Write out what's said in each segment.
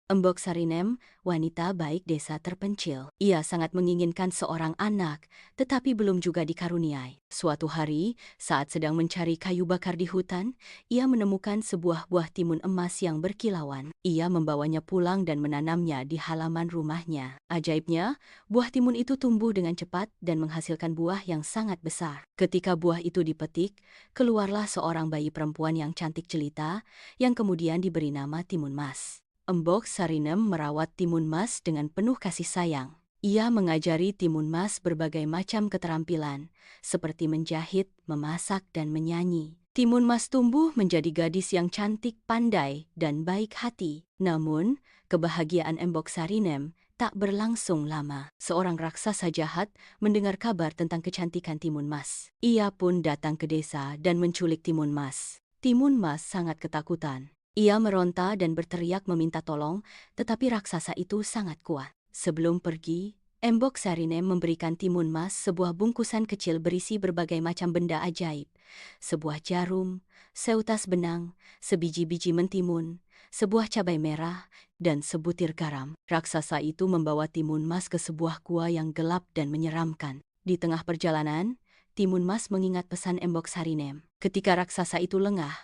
Embok Sarinem, wanita baik desa terpencil. Ia sangat menginginkan seorang anak, tetapi belum juga dikaruniai. Suatu hari, saat sedang mencari kayu bakar di hutan, ia menemukan sebuah buah timun emas yang berkilauan. Ia membawanya pulang dan menanamnya di halaman rumahnya. Ajaibnya, buah timun itu tumbuh dengan cepat dan menghasilkan buah yang sangat besar. Ketika buah itu dipetik, keluarlah seorang bayi perempuan yang cantik jelita, yang kemudian diberi nama Timun Mas. Embok Sarinem merawat Timun Mas dengan penuh kasih sayang. Ia mengajari Timun Mas berbagai macam keterampilan, seperti menjahit, memasak, dan menyanyi. Timun Mas tumbuh menjadi gadis yang cantik, pandai, dan baik hati. Namun, kebahagiaan Embok Sarinem tak berlangsung lama. Seorang raksasa jahat mendengar kabar tentang kecantikan Timun Mas. Ia pun datang ke desa dan menculik Timun Mas. Timun Mas sangat ketakutan. Ia meronta dan berteriak meminta tolong, tetapi raksasa itu sangat kuat. Sebelum pergi, Embok Sarinem memberikan Timun Mas sebuah bungkusan kecil berisi berbagai macam benda ajaib. Sebuah jarum, seutas benang, sebiji-biji mentimun, sebuah cabai merah, dan sebutir garam. Raksasa itu membawa Timun Mas ke sebuah gua yang gelap dan menyeramkan. Di tengah perjalanan, Timun Mas mengingat pesan Embok Sarinem. Ketika raksasa itu lengah,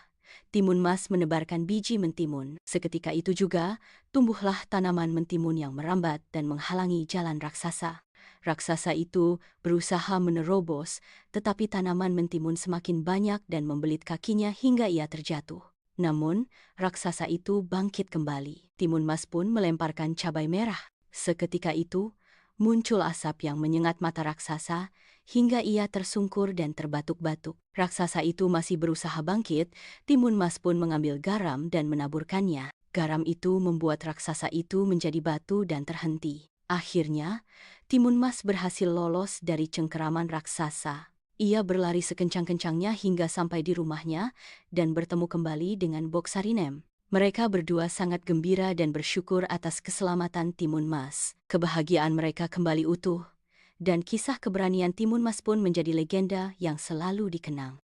Timun Mas menebarkan biji mentimun. Seketika itu juga, tumbuhlah tanaman mentimun yang merambat dan menghalangi jalan raksasa. Raksasa itu berusaha menerobos, tetapi tanaman mentimun semakin banyak dan membelit kakinya hingga ia terjatuh. Namun, raksasa itu bangkit kembali. Timun Mas pun melemparkan cabai merah. Seketika itu, muncul asap yang menyengat mata raksasa, hingga ia tersungkur dan terbatuk-batuk. Raksasa itu masih berusaha bangkit, Timun Mas pun mengambil garam dan menaburkannya. Garam itu membuat raksasa itu menjadi batu dan terhenti. Akhirnya, Timun Mas berhasil lolos dari cengkeraman raksasa. Ia berlari sekencang-kencangnya hingga sampai di rumahnya dan bertemu kembali dengan Bok Sarinem. Mereka berdua sangat gembira dan bersyukur atas keselamatan Timun Mas. Kebahagiaan mereka kembali utuh, dan kisah keberanian Timun Mas pun menjadi legenda yang selalu dikenang.